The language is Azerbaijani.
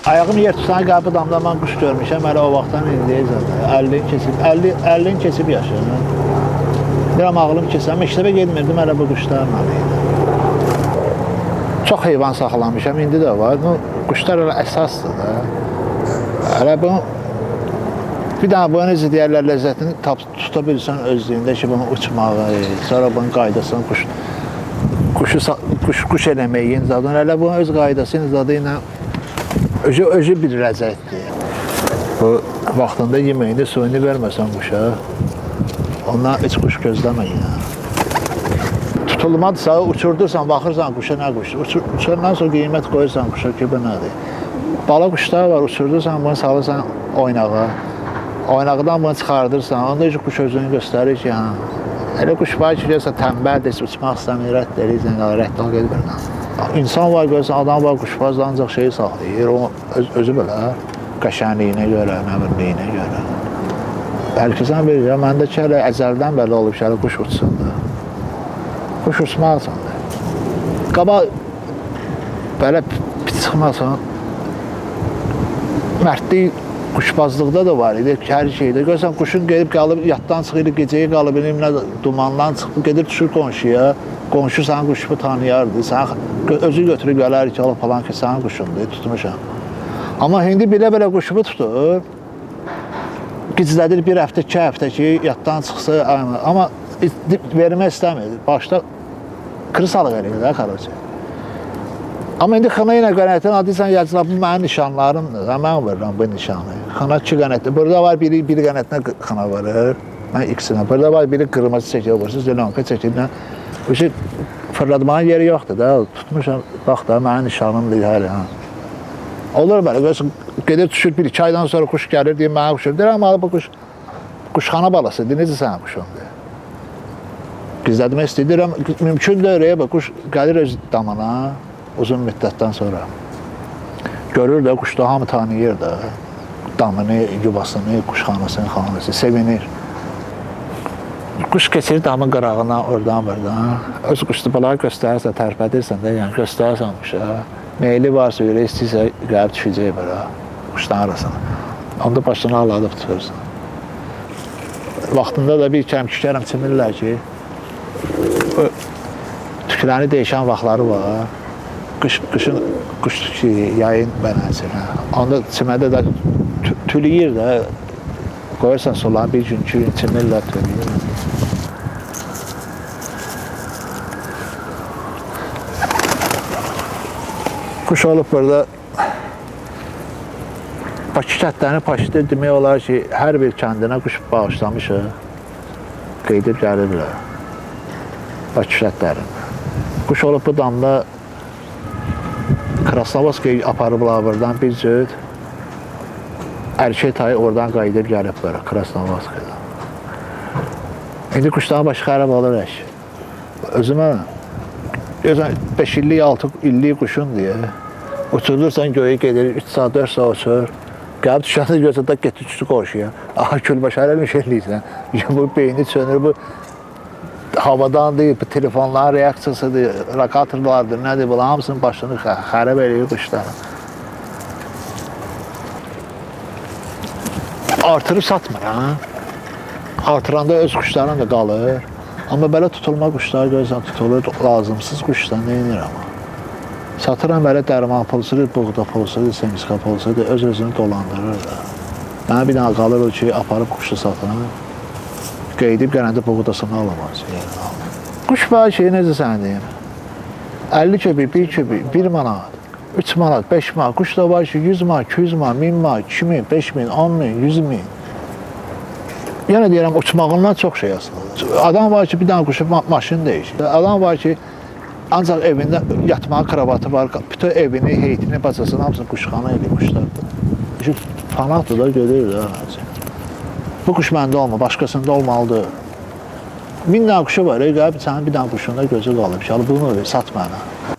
Ayağım yer tutan qapı damda mən quş görmüşəm, hələ o vaxtdan indiyə zaten 50'ni keçib yaşayım. Deyirəm ağlım keçəm, məktəbə getmirdim, hələ bu quşlarla idi. Çox heyvan saxlamışam, indi də var. Quşlar hələ əsasdır da. Hələ bu bir daha bu necə deyərlər, ləzzətini tuta bilirsən özlüyündə ki, bunu uçmağı, sonra bunun qaydasını quş eləməyin zadın, hələ bunun öz qaydasının zadı ilə özü bir ləzzətdir. Bu vaxtında yeməyini, suyunu verməsən quşa, ondan heç quş gözləməyin. Tutulmadırsa, uçurdursan, baxırsan quşa nə quşdur. Uçandan sonra qiymət qoyursan quşa ki, bu nədir? Bala quşlar var, uçurdursan, bunu salırsan oynağa. Oynaqdan bunu çıxardırsan, onda quş özünü göstərir ki, elə quş var ki, görürsən, tənbəldir, uçmaq istəmir, rədd edirsən, rədd ol gedir. İnsan var, görürsən, adam var, quşbaz ancaq şeyi saxlayır, o özü belə, qəşənliyinə görə, nəmirliyinə görə. Bəlkə sən verir, məndə ki, hələ əzəldən belə olub ki, hələ quş uçsundur. Quş uçmaqsandır. Qaba belə pis çıxmasan, mərdlik quşbazlıqda da var idi, hər şeydə. Görürsən, quşun gedib qalıb, yatdan çıxır, gecəyə qalıb, dumandan çıxıb, gedir, düşür qonşuya. Qonşu sənin quşumu tanıyardı, özü götürüb gələr ki, falan ki, sənin quşundur, tutmuşam. Amma indi belə quşumu tutur, gizlədir bir həftə, 2 həftə ki, yatdan çıxsa, amma vermək istəmir. Başda kırsalıq eləyir də, xaracı. Amma indi xına ilə qənətən adıysan, yazılar, bu mənim nişanlarımdır, mən verirəm bu nişanı. Xına 2 qənətdir, burada var biri qənətinə xına varır, mən ikisine. Burada var biri qırmızı çəkir, vursuz, zelonka çəkirlə. Fırlatmanın yeri yoxdur da, tutmuşam, bax da, mənim nişanımdır hələ. Olur belə, gedir, düşür, 1-2 aydan sonra quş gəlir, deyir, mənə quşur. Deyir, amma bu quşxana balasıdır, necə sənin quşundur? Gizlədmək istəyir, mümkündür, quş gəlir öz damına, uzun müddətdən sonra. Görür də, quşda hamı tanıyır da, damını, yuvasını, quşxanasını, xanası, sevinir. Quş keçir damın qırağına, oradan. Öz quşlubaları göstərirsən, tərpədirsən də, yəni göstərirsən quşa. Meyli varsa, ürək istəyirsə, gəlib düşəcək belə, quşdan arasına. Onda başını aladıb tutursan. Vaxtında da bir kəmkişlərəm çimirlər ki, tüklərini dəyişən vaxtları var. Quş yayın bənənsinə. Onda çimədə də tülüyür də, qoyursan solan bir gün, 2 gün çimirlər tülüyür. Quş olub burada Bakı kəndlərini paşıdır, demək olar ki, hər bir kəndinə quş bağışlamışıq, qeydib gəlirlər Bakı kəndlərini. Quş olub bu damda Krasnovodskaya aparıblar buradan bir cüt, erkək tayı oradan qaydıb gəlib belə, Krasnovodskaya. İndi quşların başı xərab olur əş. Özümə 5 illik, 6 illik quşun deyə uçurdursan göyə gedir, 3 saat, 4 saat uçur. Gəlib düşəndə görsən da getir küçük qonşuya. Aha, külbaşı eləmiş eləyirsən. Bu beyni çönür, bu havadan deyil, bu telefonların reaksiyasıdır, rakatorlardır, nədir, bu hamısının başını xərab eləyir quşların. Artırıb satmır, ha? Artıranda öz quşların da qalır. Amma belə tutulma quşlar görürsən, tutulur, lazımsız quşlar, neyinir amma? Satıram belə dərman pulsudur, buğda pulsudur, semiska pulsudur, öz-özünü dolandırır da. Mənə bir dənə qalır o ki, aparıb quşu satıram, qeydib gələndə buğdasını alamaz. Quş var ki, necə sənə deyim? 50 köpük, 1 köpük, 1 manat, 3 manat, 5 manat, quş da var ki, 100 manat, 200 manat, 1000 manat, 2000, 5000, 10.000, 100.000. Yəni deyirəm, uçmağından çox şey asılıdır. Adam var ki, bir dənə quşu maşın dəyişir. Adam var ki, ancaq evində yatmağa kravatı var, bütün evini, heytini, bacasını, hamısını quşxana edir quşlardır. Fanatdır da, görür da. Bu quş məndə olma, başqasında olmalıdır. 1000 dənə quşu var, gəlib sənin bir dənə quşunda gözü qalıb ki, bunu sat mənə.